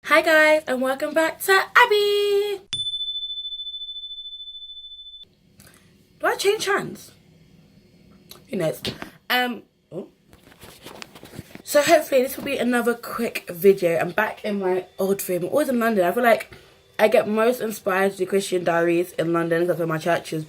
Hi guys, and welcome back to Abbie. Do I change hands? Who knows? Oh. So hopefully this will be another quick video. I'm back in my old room. I'm always in London. I feel like I get most inspired to do Christian Diaries in London because where my church is.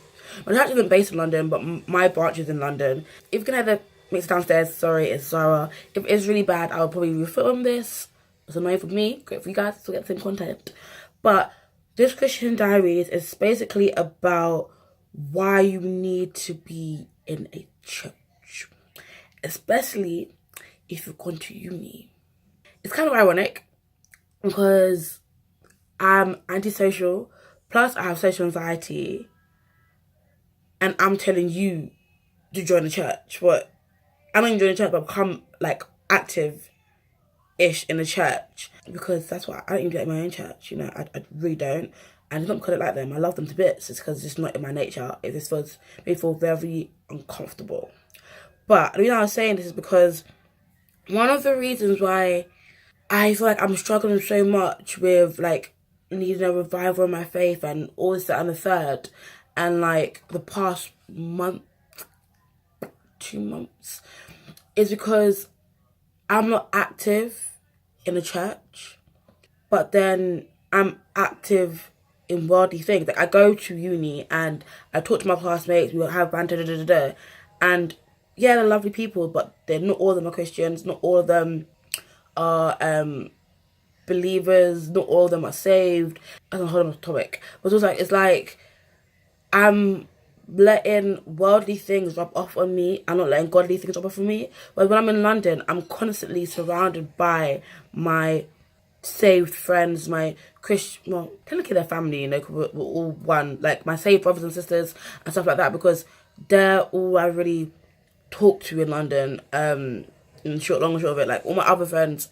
My church isn't based in London, but my branch is in London. If you can hear the mix downstairs, sorry, it's Zara. If it's really bad, I'll probably refilm this. It's annoying for me, great for you guys to get the same content. But this Christian Diaries is basically about why you need to be in a church, especially if you've gone to uni. It's kind of ironic because I'm antisocial, plus I have social anxiety, and I'm telling you to join the church. But I'm not even joining the church, but become like active-ish in the church, because that's what I don't even do it in my own church. You know, I really don't. And it's not because I like them. I love them to bits. It's because it's just not in my nature. It just feels, me feel very uncomfortable. But the reason I was saying this is because one of the reasons why I feel like I'm struggling so much with like needing a revival in my faith and all this, that, and the third, and like the past month, 2 months, is because I'm not active in the church, but then I'm active in worldly things. Like I go to uni and I talk to my classmates, we have banter, and yeah, they're lovely people, but they're not all of them are Christians, not all of them are believers, not all of them are saved. That's a whole other topic. But it's like I'm letting worldly things rub off on me. I'm not letting godly things rub off on me. But when I'm in London, I'm constantly surrounded by my saved friends, my Christian, well, technically they're family, you know, 'cause we're all one, like my saved brothers and sisters and stuff like that, because they're all I really talk to in London. In short, long and short of it, like all my other friends,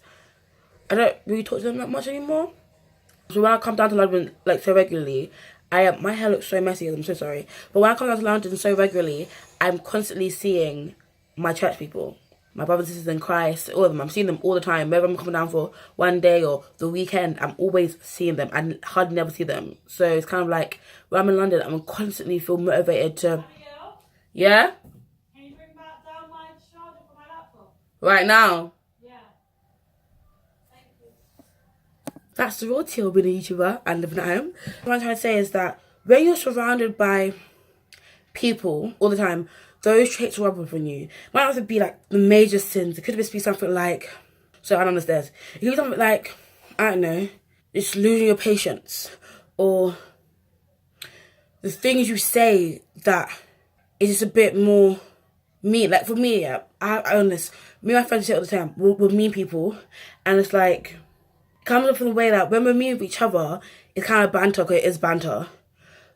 I don't really talk to them that much anymore. So when I come down to London like so regularly, my hair looks so messy. I'm so sorry. But when I come down to London so regularly, I'm constantly seeing my church people, my brothers and sisters in Christ, all of them. I'm seeing them all the time. Whether I'm coming down for one day or the weekend, I'm always seeing them. I hardly never see them. So it's kind of like when I'm in London, I'm constantly feel motivated to. Yeah. Can you bring back down my charger for my laptop? Right now. That's the real deal being a YouTuber and living at home. What I'm trying to say is that when you're surrounded by people all the time, those traits will rub off on you. It might not have to be like the major sins. It could just be something like, so I'm on the stairs. It could be something like, I don't know, just losing your patience, or the things you say that is just a bit more mean. Like for me, yeah, I honest, me and my friends say it all the time, we're mean people, and it's like, comes up from the way that when we're mean with each other, it's kind of banter, because it is banter.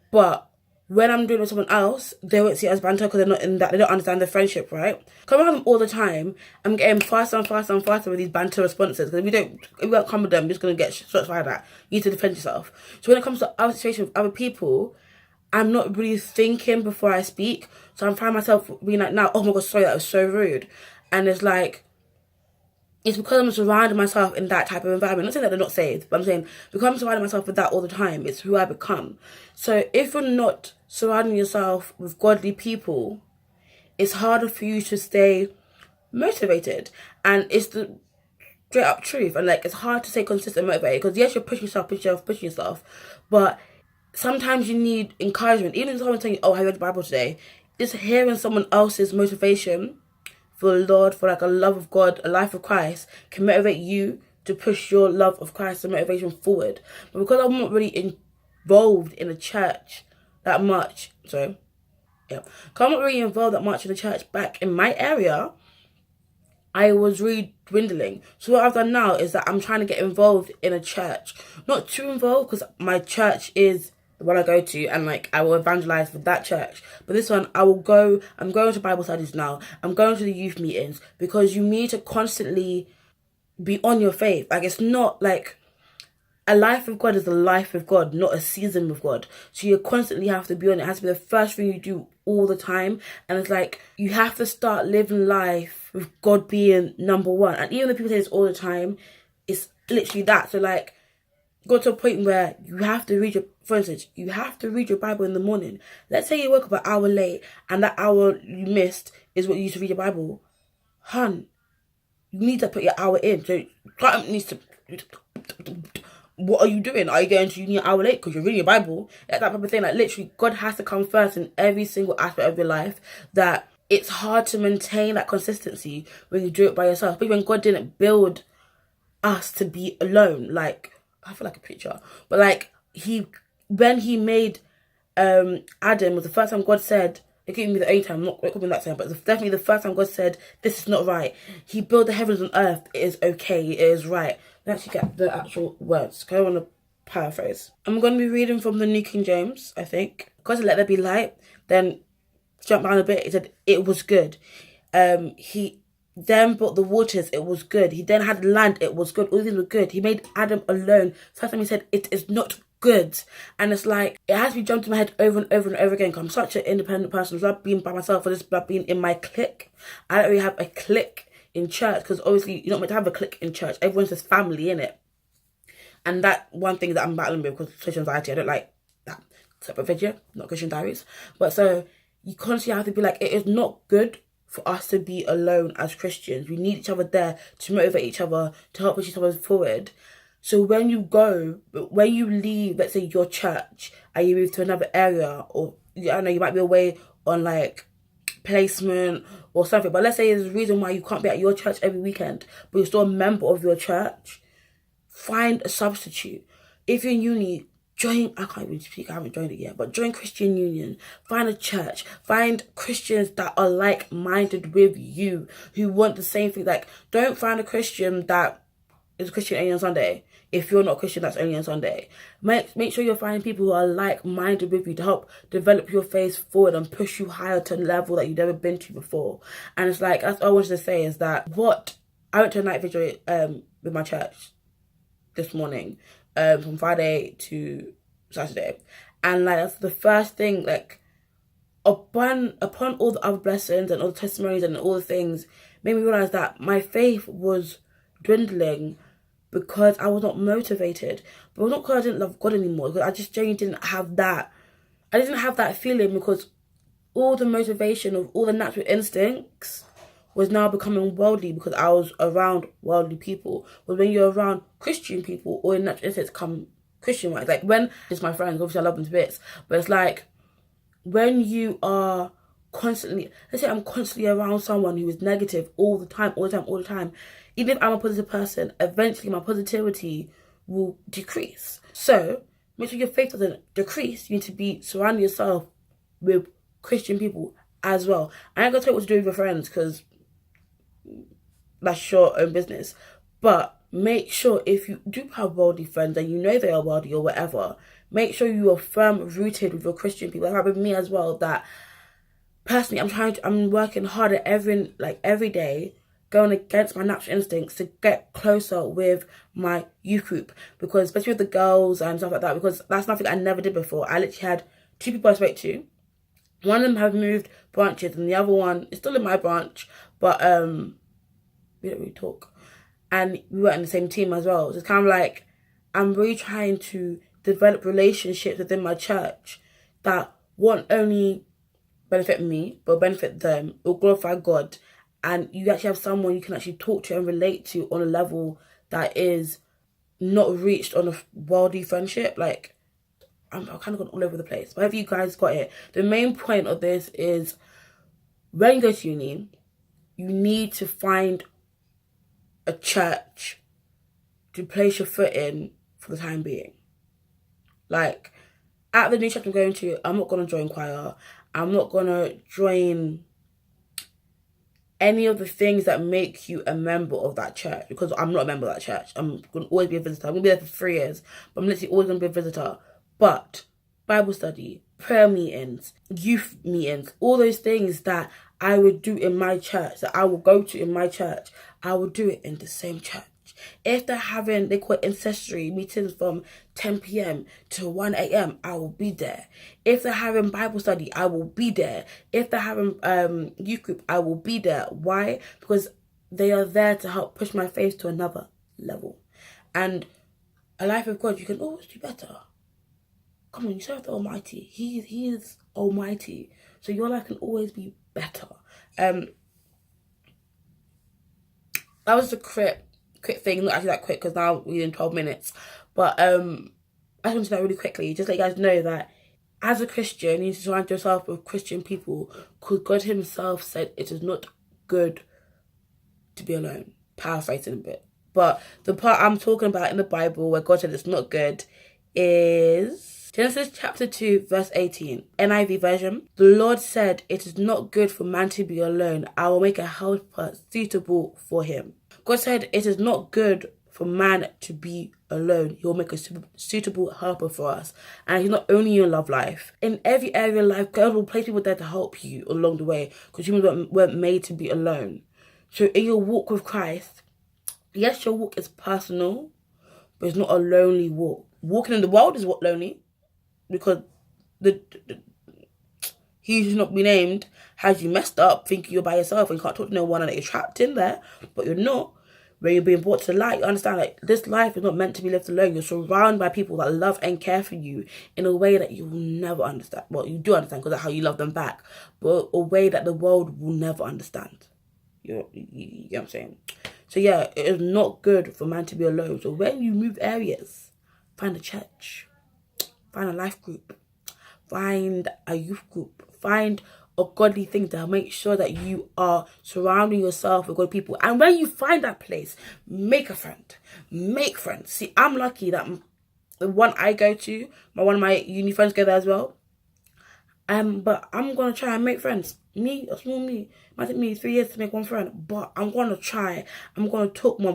But when I'm doing it with someone else, they won't see it as banter because they're not in that, they don't understand the friendship, right? Coming around them all the time, I'm getting faster and faster and faster with these banter responses, because if we don't come with them, you're just going to get shots fired at. You need to defend yourself. So when it comes to other situations with other people, I'm not really thinking before I speak. So I'm finding myself being like, now, oh my god, sorry, that was so rude. And it's like, it's because I'm surrounding myself in that type of environment. Not saying that they're not saved, but I'm saying because I'm surrounding myself with that all the time, it's who I become. So if you're not surrounding yourself with godly people, it's harder for you to stay motivated. And it's the straight up truth. And like, it's hard to stay consistent motivated, because yes, you're pushing yourself, but sometimes you need encouragement. Even if someone's telling you, oh, I read the Bible today, just hearing someone else's motivation for the Lord, for like a love of God, a life of Christ, can motivate you to push your love of Christ and motivation forward. But because I'm not really involved in the church that much, because I'm not really involved that much in the church back in my area, I was really dwindling. So what I've done now is that I'm trying to get involved in a church. Not too involved, because my church is the one I go to, and like I will evangelize for that church. But this one, I'm going to Bible studies now. I'm going to the youth meetings, because you need to constantly be on your faith. Like, it's not like a life with God is a life with God, not a season with God. So you constantly have to be on it. It has to be the first thing you do all the time. And it's like, you have to start living life with God being number one. And even though people say this all the time, it's literally that. So like, got to a point where you have to read for instance, you have to read your Bible in the morning. Let's say you woke up an hour late and that hour you missed is what you used to read your Bible. Hun, you need to put your hour in. So client needs to. What are you doing? Are you going to uni an hour late because you're reading your Bible? That type of thing. Like, literally, God has to come first in every single aspect of your life. That it's hard to maintain that consistency when you do it by yourself. But when God didn't build us to be alone, like, I feel like a preacher, but like when he made Adam, was the first time God said, it could be the only time, not it could be that time, but it's definitely the first time God said, this is not right. He built the heavens and earth. It is okay. It is right. Let's get the actual words. I want to paraphrase. I'm going to be reading from the New King James, I think. God said, let there be light. Then jump down a bit. He said, it was good. He then brought the waters. It was good. He then had land. It was good. All things were good. He made Adam alone. First time he said, it is not good. And it's like, it has to be jumped in my head over and over and over again, because I'm such an independent person. It's like being by myself, or just like being in my clique. I don't really have a clique in church, because obviously you're not meant to have a clique in church. Everyone's just family, innit? And that one thing that I'm battling with, because social anxiety, I don't like that. Separate video, not Christian Diaries. But so you constantly have to be like, it is not good for us to be alone as Christians. We need each other there to motivate each other, to help push each other forward. So when you leave, let's say your church, and you move to another area, or I don't know, you might be away on like placement or something, but let's say there's a reason why you can't be at your church every weekend, but you're still a member of your church, find a substitute. If you're in uni, join, I can't even speak, I haven't joined it yet, but join Christian Union. Find a church. Find Christians that are like-minded with you, who want the same thing. Like, don't find a Christian that is a Christian only on Sunday. If you're not a Christian, that's only on Sunday. Make sure you're finding people who are like-minded with you to help develop your faith forward and push you higher to a level that you've never been to before. And it's like, that's all I wanted to say, is that I went to a night vigil with my church this morning, from Friday to Saturday, and like that's the first thing, like upon all the other blessings and all the testimonies and all the things, made me realize that my faith was dwindling because I was not motivated. But it was not because I didn't love God anymore, because I just genuinely didn't have that. I didn't have that feeling, because all the motivation of all the natural instincts was now becoming worldly, because I was around worldly people. But when you're around Christian people, all your natural instincts come Christian wise. Like, when it's my friends, obviously I love them to bits, but it's like when you are constantly, let's say I'm constantly around someone who is negative all the time, even if I'm a positive person, eventually my positivity will decrease. So make sure your faith doesn't decrease. You need to be surrounding yourself with Christian people as well. I ain't gonna tell you what to do with your friends, because that's your own business. But make sure, if you do have worldly friends and you know they are worldly or whatever, make sure you are firm rooted with your Christian people. Like with me as well, that personally I'm working harder every day, going against my natural instincts to get closer with my youth group, because especially with the girls and stuff like that, because that's nothing I never did before. I literally had 2 people I spoke to. One of them have moved branches, and the other one is still in my branch, but we don't really talk. And we weren't in the same team as well. So it's kind of like, I'm really trying to develop relationships within my church that won't only benefit me, but benefit them. It will glorify God. And you actually have someone you can actually talk to and relate to on a level that is not reached on a worldly friendship. Like, I'm kind of gone all over the place, but have you guys got it? The main point of this is, when you go to uni, you need to find a church to place your foot in for the time being. Like, at the new church I'm going to, I'm not going to join choir. I'm not going to join any of the things that make you a member of that church, because I'm not a member of that church. I'm going to always be a visitor. I'm going to be there for 3 years, but I'm literally always going to be a visitor. But Bible study, prayer meetings, youth meetings, all those things that I would do in my church, that I will go to in my church, I will do it in the same church. If they're having, they call it ancestry meetings from 10 p.m. to 1 a.m., I will be there. If they're having Bible study, I will be there. If they're having youth group, I will be there. Why? Because they are there to help push my faith to another level. And a life with God, you can always do better. Come on, you serve the Almighty. He is Almighty. So your life can always be better. That was the quick thing. Not actually that quick because now we're in 12 minutes. But I just want to know really quickly, just let you guys know that as a Christian, you need to surround yourself with Christian people because God himself said it is not good to be alone. Paraphrasing a bit. But the part I'm talking about in the Bible where God said it's not good is Genesis chapter 2 verse 18. NIV version. The Lord said it is not good for man to be alone. I will make a helper suitable for him. God said it is not good for man to be alone. He will make a suitable helper for us. And he's not only in your love life. In every area of life, God will place people there to help you along the way because humans weren't made to be alone. So in your walk with Christ, yes, your walk is personal, but it's not a lonely walk. Walking in the world is what lonely, because he who's not be named has you messed up, thinking you're by yourself and you can't talk to no one and that you're trapped in there, but you're not. Where you're being brought to light, you understand, like, this life is not meant to be lived alone. You're surrounded by people that love and care for you in a way that you will never understand. Well, you do understand because that's how you love them back, but a way that the world will never understand. You know what I'm saying? So yeah, it is not good for man to be alone. So when you move areas, find a church, find a life group, find a youth group, find a godly thing to make sure that you are surrounding yourself with good people. And when you find that place, make a friend. Make friends. See, I'm lucky that the one I go to, one of my uni friends go there as well. But I'm gonna try and make friends. Me, a small me. It might take me 3 years to make one friend, but I'm gonna try. I'm gonna talk more.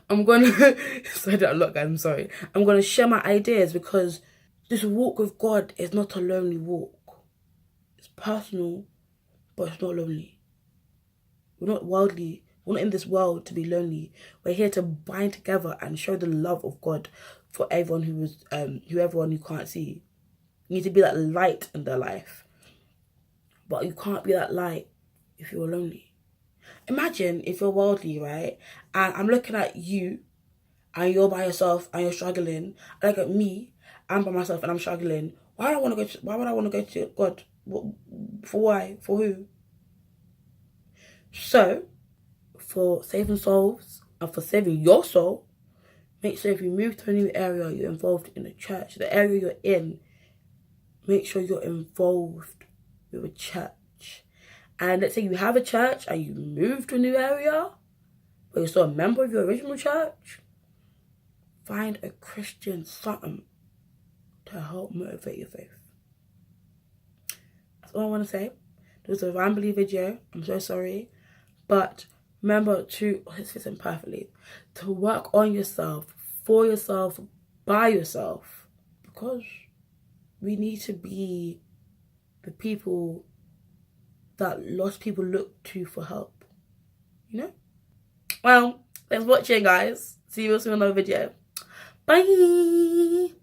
I'm gonna say that a lot, guys. I'm sorry. I'm gonna share my ideas because this walk with God is not a lonely walk. It's personal, but it's not lonely. We're not worldly. We're not in this world to be lonely. We're here to bind together and show the love of God for everyone everyone who can't see. You need to be that light in their life. But you can't be that light if you're lonely. Imagine if you're worldly, right? And I'm looking at you and you're by yourself and you're struggling. I look at me, I'm by myself and I'm struggling. Why would I want to go to God? For why? For who? So, for saving souls and for saving your soul, make sure if you move to a new area, you're involved in a church. The area you're in, make sure you're involved with a church. And let's say you have a church and you move to a new area, but you're still a member of your original church, find a Christian something to help motivate your faith. That's all I want to say. It was a rambly video. I'm so sorry. But remember to, this fits in perfectly, to work on yourself, for yourself, by yourself. Because we need to be the people that lost people look to for help. You know? Well, thanks for watching, guys. See you soon in another video. Bye!